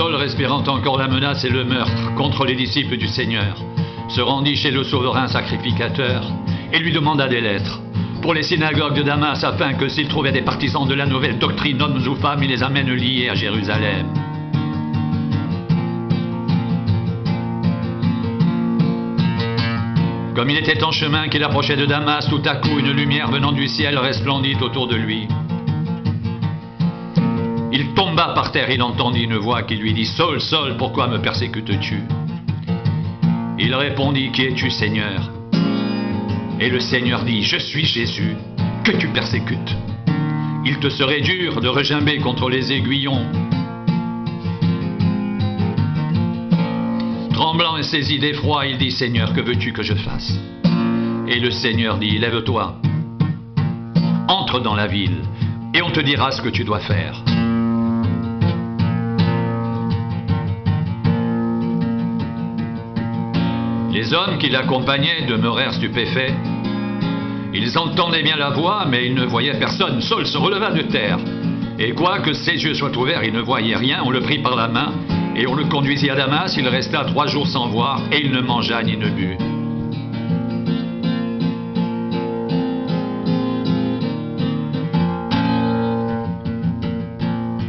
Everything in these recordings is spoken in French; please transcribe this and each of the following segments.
Saul, respirant encore la menace et le meurtre contre les disciples du Seigneur, se rendit chez le souverain sacrificateur et lui demanda des lettres pour les synagogues de Damas, afin que s'il trouvait des partisans de la nouvelle doctrine, hommes ou femmes, il les amène liés à Jérusalem. Comme il était en chemin qu'il approchait de Damas, tout à coup une lumière venant du ciel resplendit autour de lui. Il tomba par terre, il entendit une voix qui lui dit « Saul, Saul, pourquoi me persécutes-tu » Il répondit « Qui es-tu, Seigneur » Et le Seigneur dit « Je suis Jésus, que tu persécutes. Il te serait dur de regimber contre les aiguillons. » Tremblant et saisi d'effroi, il dit « Seigneur, que veux-tu que je fasse » Et le Seigneur dit « Lève-toi, entre dans la ville, et on te dira ce que tu dois faire. » Les hommes qui l'accompagnaient demeurèrent stupéfaits. Ils entendaient bien la voix, mais ils ne voyaient personne. Saul se releva de terre, et quoique ses yeux soient ouverts, il ne voyait rien. On le prit par la main, et on le conduisit à Damas. Il resta 3 jours sans voir, et il ne mangea ni ne but.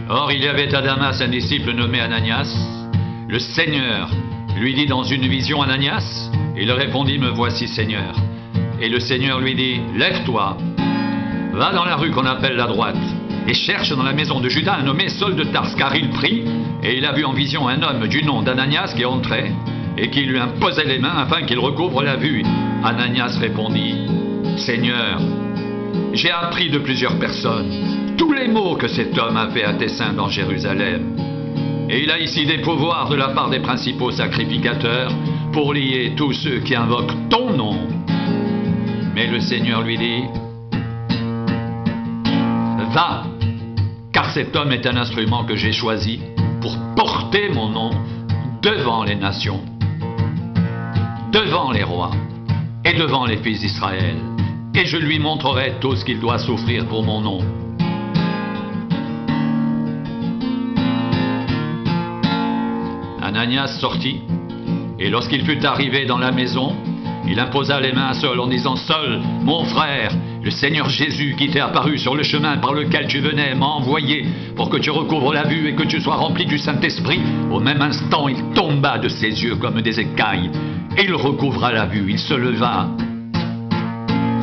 Or, il y avait à Damas un disciple nommé Ananias. Le Seigneur lui dit dans une vision, Ananias, il répondit, me voici, Seigneur. Et le Seigneur lui dit, lève-toi, va dans la rue qu'on appelle la droite, et cherche dans la maison de Judas un nommé Saul de Tarse, car il prie, et il a vu en vision un homme du nom d'Ananias qui entrait, et qui lui imposait les mains afin qu'il recouvre la vue. Ananias répondit, Seigneur, j'ai appris de plusieurs personnes tous les maux que cet homme a fait à tes saints dans Jérusalem. Et il a ici des pouvoirs de la part des principaux sacrificateurs pour lier tous ceux qui invoquent ton nom. Mais le Seigneur lui dit, va, car cet homme est un instrument que j'ai choisi pour porter mon nom devant les nations, devant les rois et devant les fils d'Israël. Et je lui montrerai tout ce qu'il doit souffrir pour mon nom. Ananias sortit, et lorsqu'il fut arrivé dans la maison, il imposa les mains à Saul en disant, Saul, mon frère, le Seigneur Jésus qui t'est apparu sur le chemin par lequel tu venais m'a envoyé pour que tu recouvres la vue et que tu sois rempli du Saint-Esprit. Au même instant, il tomba de ses yeux comme des écailles, et il recouvra la vue, il se leva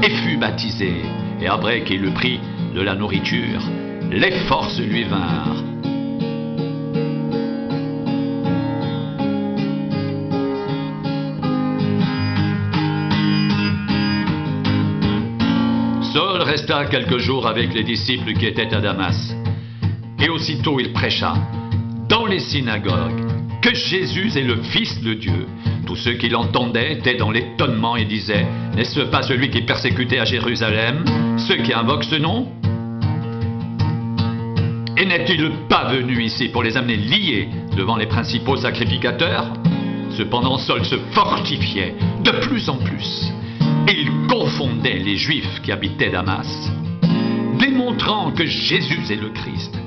et fut baptisé. Et après qu'il eut pris de la nourriture, les forces lui vinrent. Saul resta quelques jours avec les disciples qui étaient à Damas. Et aussitôt il prêcha dans les synagogues que Jésus est le Fils de Dieu. Tous ceux qui l'entendaient étaient dans l'étonnement et disaient, n'est-ce pas celui qui persécutait à Jérusalem ceux qui invoquent ce nom? Et n'est-il pas venu ici pour les amener liés devant les principaux sacrificateurs? Cependant Saul se fortifiait de plus en plus. Et il confondait les Juifs qui habitaient Damas, démontrant que Jésus est le Christ.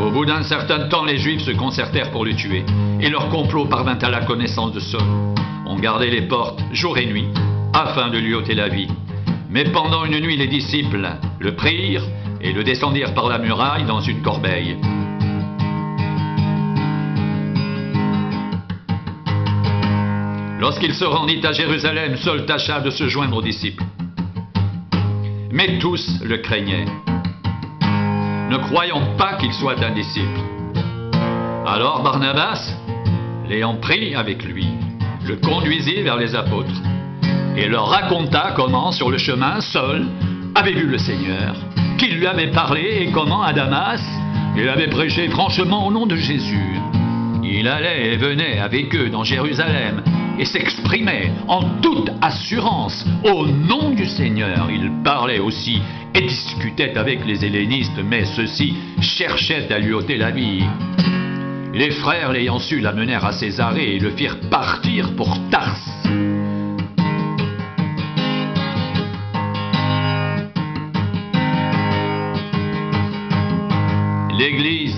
Au bout d'un certain temps, les Juifs se concertèrent pour le tuer, et leur complot parvint à la connaissance de Saul. On gardait les portes jour et nuit, afin de lui ôter la vie. Mais pendant une nuit, les disciples le prirent et le descendirent par la muraille dans une corbeille. Lorsqu'il se rendit à Jérusalem, Saul tâcha de se joindre aux disciples. Mais tous le craignaient, ne croyant pas qu'il soit un disciple. Alors Barnabas, l'ayant pris avec lui, le conduisit vers les apôtres et leur raconta comment, sur le chemin, Saul avait vu le Seigneur, qui lui avait parlé et comment, à Damas, il avait prêché franchement au nom de Jésus. Il allait et venait avec eux dans Jérusalem et s'exprimait en toute assurance au nom du Seigneur. Il parlait aussi et discutait avec les hellénistes, mais ceux-ci cherchaient à lui ôter la vie. Les frères, l'ayant su, l'amenèrent à Césarée et le firent partir pour Tarse. L'Église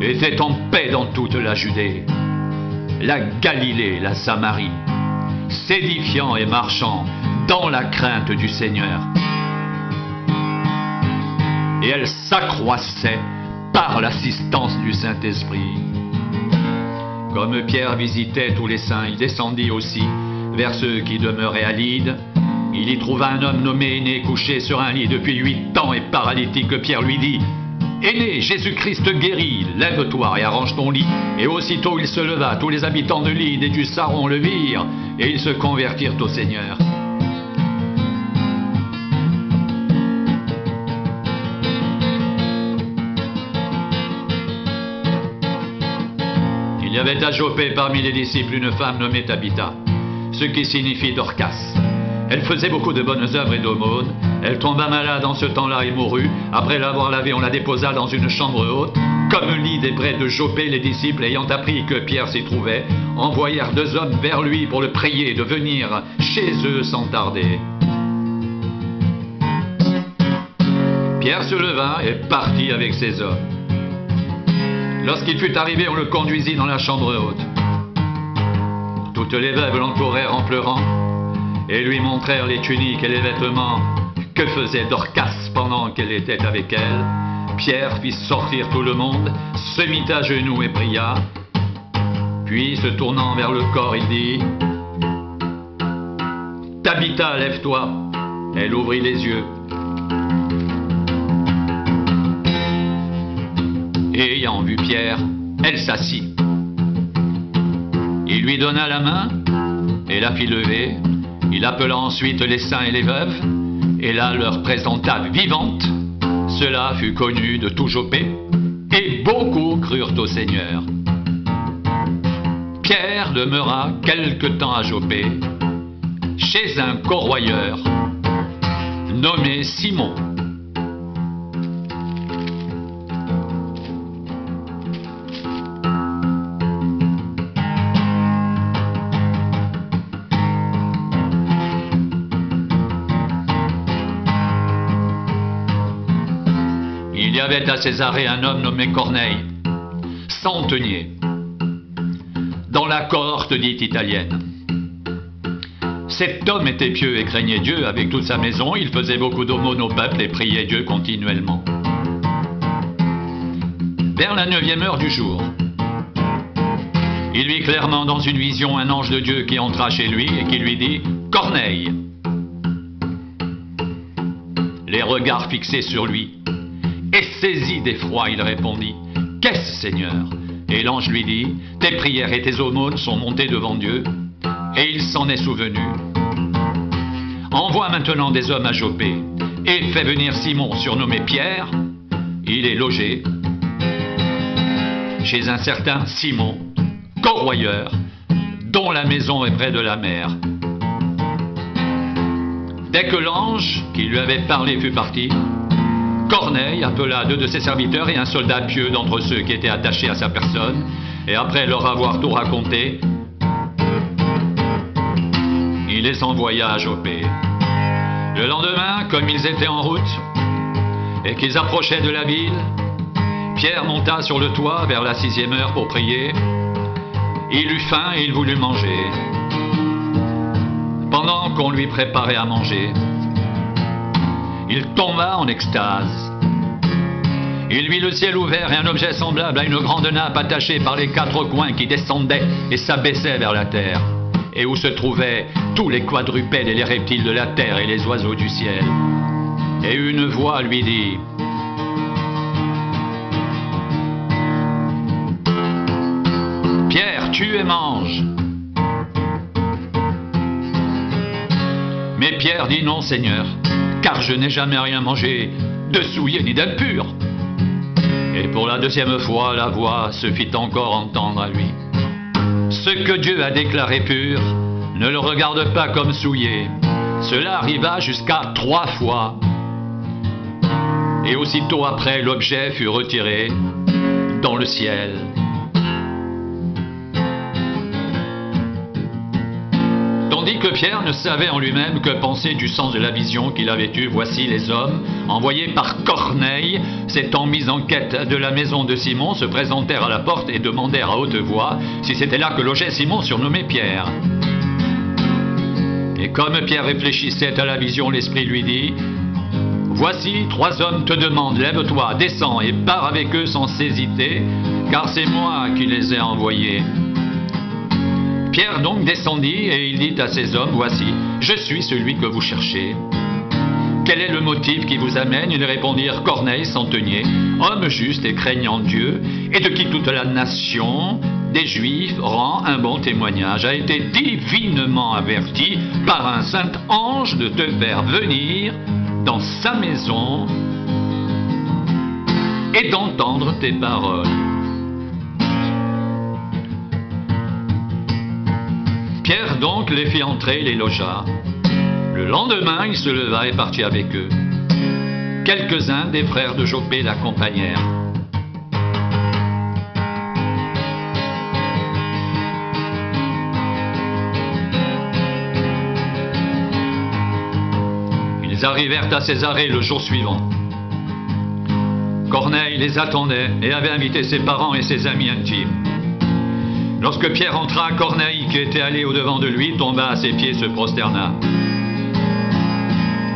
était en paix dans toute la Judée, la Galilée, la Samarie, s'édifiant et marchant dans la crainte du Seigneur. Et elle s'accroissait par l'assistance du Saint-Esprit. Comme Pierre visitait tous les saints, il descendit aussi vers ceux qui demeuraient à Lyde. Il y trouva un homme nommé Énée couché sur un lit depuis 8 ans et paralytique. Pierre lui dit: Énée, Jésus-Christ te guérit, lève-toi et arrange ton lit. Et aussitôt il se leva, tous les habitants de Lyde et du Saron le virent, et ils se convertirent au Seigneur. Il y avait à Joppé parmi les disciples une femme nommée Tabitha, ce qui signifie Dorcas. Elle faisait beaucoup de bonnes œuvres et d'aumônes. Elle tomba malade en ce temps-là et mourut. Après l'avoir lavée, on la déposa dans une chambre haute. Comme Lyde est près de Joppé, les disciples, ayant appris que Pierre s'y trouvait, envoyèrent 2 hommes vers lui pour le prier de venir chez eux sans tarder. Pierre se leva et partit avec ses hommes. Lorsqu'il fut arrivé, on le conduisit dans la chambre haute. Toutes les veuves l'entourèrent en pleurant et lui montrèrent les tuniques et les vêtements que faisait Dorcas pendant qu'elle était avec elle. Pierre fit sortir tout le monde, se mit à genoux et pria. Puis, se tournant vers le corps, il dit: Tabitha, lève-toi. Elle ouvrit les yeux. Et ayant vu Pierre, elle s'assit. Il lui donna la main et la fit lever. Il appela ensuite les saints et les veuves et la leur présenta vivante. Cela fut connu de tout Joppé et beaucoup crurent au Seigneur. Pierre demeura quelque temps à Joppé chez un corroyeur nommé Simon. Il y avait à Césarée un homme nommé Corneille, centenier, dans la cohorte dite italienne. Cet homme était pieux et craignait Dieu avec toute sa maison. Il faisait beaucoup d'aumônes au peuple et priait Dieu continuellement. Vers la 9e heure du jour, il vit clairement dans une vision un ange de Dieu qui entra chez lui et qui lui dit: Corneille. Les regards fixés sur lui, et saisi d'effroi, il répondit: Qu'est-ce, Seigneur? Et l'ange lui dit: Tes prières et tes aumônes sont montées devant Dieu, et il s'en est souvenu. Envoie maintenant des hommes à Joppé, et fais venir Simon, surnommé Pierre. Il est logé chez un certain Simon, corroyeur, dont la maison est près de la mer. Dès que l'ange qui lui avait parlé fut parti, Corneille appela 2 de ses serviteurs et un soldat pieux d'entre ceux qui étaient attachés à sa personne, et après leur avoir tout raconté, il les envoya à Joppé. Le lendemain, comme ils étaient en route et qu'ils approchaient de la ville, Pierre monta sur le toit vers la 6e heure pour prier. Il eut faim et il voulut manger. Pendant qu'on lui préparait à manger, il tomba en extase. Il vit le ciel ouvert et un objet semblable à une grande nappe attachée par les 4 coins qui descendait et s'abaissait vers la terre, et où se trouvaient tous les quadrupèdes et les reptiles de la terre et les oiseaux du ciel. Et une voix lui dit: Pierre, tue et mange. Mais Pierre dit: Non, Seigneur, car je n'ai jamais rien mangé de souillé ni d'impur. Et pour la 2e fois, la voix se fit encore entendre à lui: Ce que Dieu a déclaré pur, ne le regarde pas comme souillé. Cela arriva jusqu'à 3 fois. Et aussitôt après, l'objet fut retiré dans le ciel. Tandis que Pierre ne savait en lui-même que penser du sens de la vision qu'il avait eue. Voici les hommes, envoyés par Corneille, s'étant mis en quête de la maison de Simon, se présentèrent à la porte et demandèrent à haute voix si c'était là que logeait Simon, surnommé Pierre. Et comme Pierre réfléchissait à la vision, l'Esprit lui dit: voici 3 hommes te demandent, lève-toi, descends et pars avec eux sans hésiter, car c'est moi qui les ai envoyés. Pierre donc descendit et il dit à ces hommes: voici, je suis celui que vous cherchez. Quel est le motif qui vous amène? Ils répondirent: Corneille, centenier, homme juste et craignant Dieu, et de qui toute la nation des Juifs rend un bon témoignage, a été divinement averti par un saint ange de te faire venir dans sa maison et d'entendre tes paroles. Pierre donc les fit entrer et les logea. Le lendemain, il se leva et partit avec eux. Quelques-uns des frères de Joppé l'accompagnèrent. Ils arrivèrent à Césarée le jour suivant. Corneille les attendait et avait invité ses parents et ses amis intimes. Lorsque Pierre entra, Corneille, qui était allé au-devant de lui, tomba à ses pieds et se prosterna.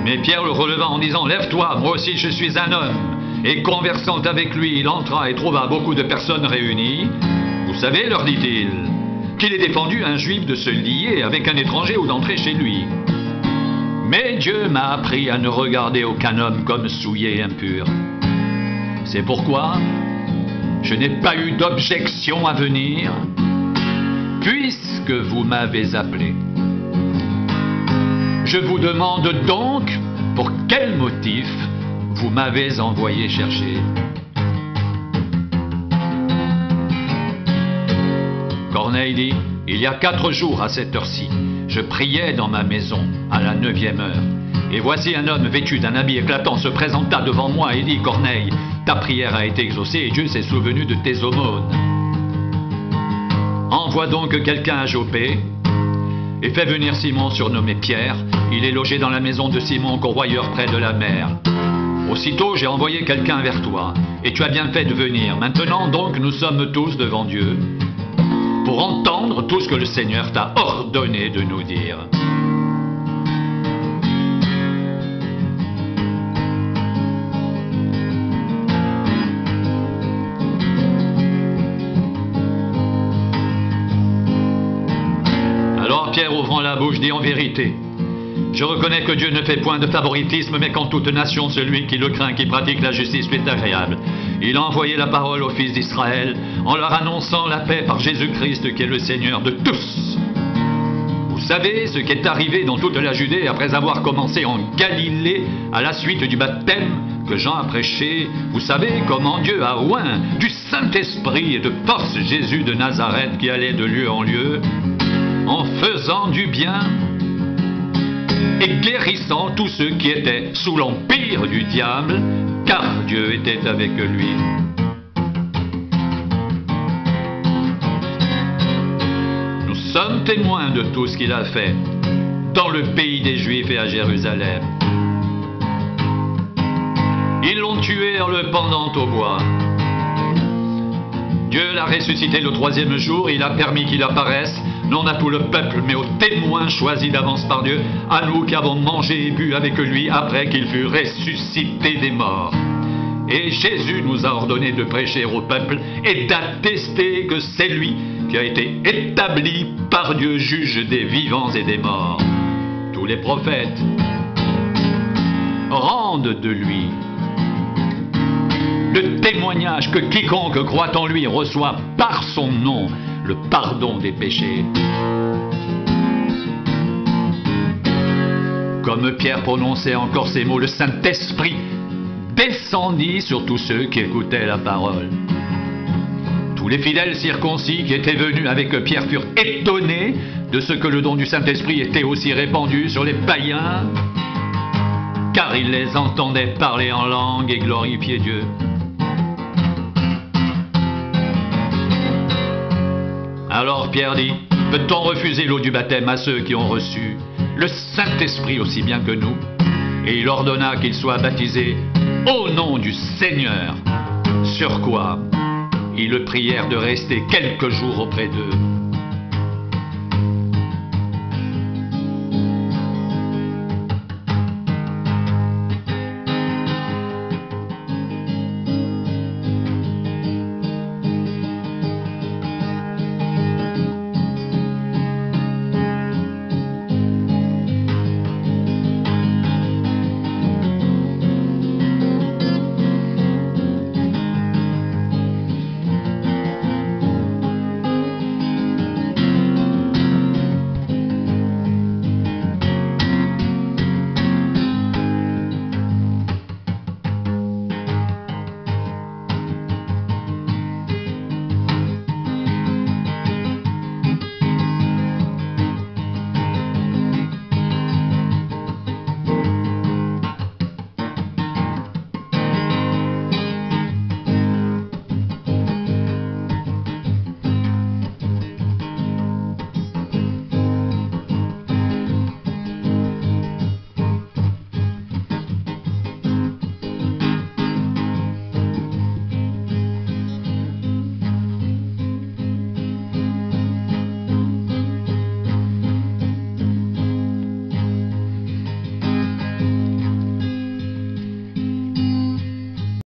Mais Pierre le releva en disant: lève-toi, moi aussi je suis un homme. Et conversant avec lui, il entra et trouva beaucoup de personnes réunies. Vous savez, leur dit-il, qu'il est défendu à un juif de se lier avec un étranger ou d'entrer chez lui. Mais Dieu m'a appris à ne regarder aucun homme comme souillé et impur. C'est pourquoi je n'ai pas eu d'objection à venir, puisque vous m'avez appelé. Je vous demande donc pour quel motif vous m'avez envoyé chercher. Corneille dit: il y a 4 jours à cette heure-ci, je priais dans ma maison à la 9e heure. Et voici un homme vêtu d'un habit éclatant se présenta devant moi et dit: Corneille, ta prière a été exaucée et Dieu s'est souvenu de tes aumônes. Envoie donc quelqu'un à Joppé et fais venir Simon surnommé Pierre. Il est logé dans la maison de Simon, corroyeur près de la mer. Aussitôt j'ai envoyé quelqu'un vers toi et tu as bien fait de venir. Maintenant donc nous sommes tous devant Dieu pour entendre tout ce que le Seigneur t'a ordonné de nous dire. Alors Pierre, ouvrant la bouche, dit: en vérité, je reconnais que Dieu ne fait point de favoritisme, mais qu'en toute nation, celui qui le craint, qui pratique la justice, lui est agréable. Il a envoyé la parole aux fils d'Israël, en leur annonçant la paix par Jésus-Christ, qui est le Seigneur de tous. Vous savez ce qui est arrivé dans toute la Judée après avoir commencé en Galilée à la suite du baptême que Jean a prêché. Vous savez comment Dieu a oint du Saint-Esprit et de force Jésus de Nazareth qui allait de lieu en lieu, en faisant du bien et guérissant tous ceux qui étaient sous l'empire du diable, car Dieu était avec lui. Nous sommes témoins de tout ce qu'il a fait dans le pays des Juifs et à Jérusalem. Ils l'ont tué en le pendant au bois. Dieu l'a ressuscité le 3e jour, il a permis qu'il apparaisse, non à tout le peuple, mais aux témoins choisis d'avance par Dieu, à nous qui avons mangé et bu avec lui après qu'il fut ressuscité des morts. Et Jésus nous a ordonné de prêcher au peuple et d'attester que c'est lui qui a été établi par Dieu juge des vivants et des morts. Tous les prophètes rendent de lui le témoignage que quiconque croit en lui reçoit par son nom le pardon des péchés. Comme Pierre prononçait encore ces mots, le Saint-Esprit descendit sur tous ceux qui écoutaient la parole. Tous les fidèles circoncis qui étaient venus avec Pierre furent étonnés de ce que le don du Saint-Esprit était aussi répandu sur les païens, car ils les entendaient parler en langue et glorifier Dieu. Alors Pierre dit: peut-on refuser l'eau du baptême à ceux qui ont reçu le Saint-Esprit aussi bien que nous, et il ordonna qu'il soit baptisé au nom du Seigneur, sur quoi ils le prièrent de rester quelques jours auprès d'eux.